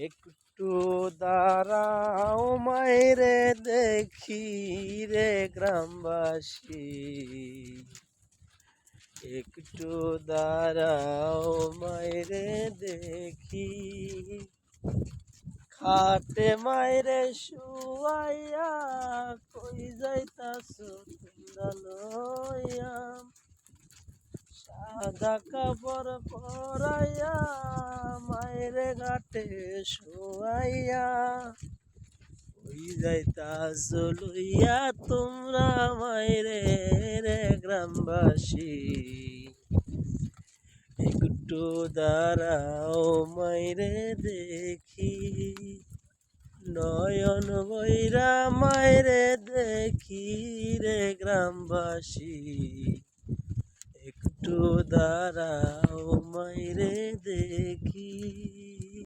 একটু দাঁড়াও মাইরে দেখি রে গ্রামবাসী, একটু দাঁড়াও মাইরে দেখি, খাটে মাইরে শুয়াইয়া কই যাইতাছো তোমরা লইয়া, সাদা কাপড় পরাইয়া মাইরে ঘাটে শুয়াইয়া কই যাইতাছো লইয়া তোমরা মাইরে রে গ্রামবাসী, একটু দাঁড়াও মাইরে দেখি, নয়ন বৈরা মাইরে দেখি রে গ্রামবাসী, একটু দাঁড়াও মাইরে দেখি।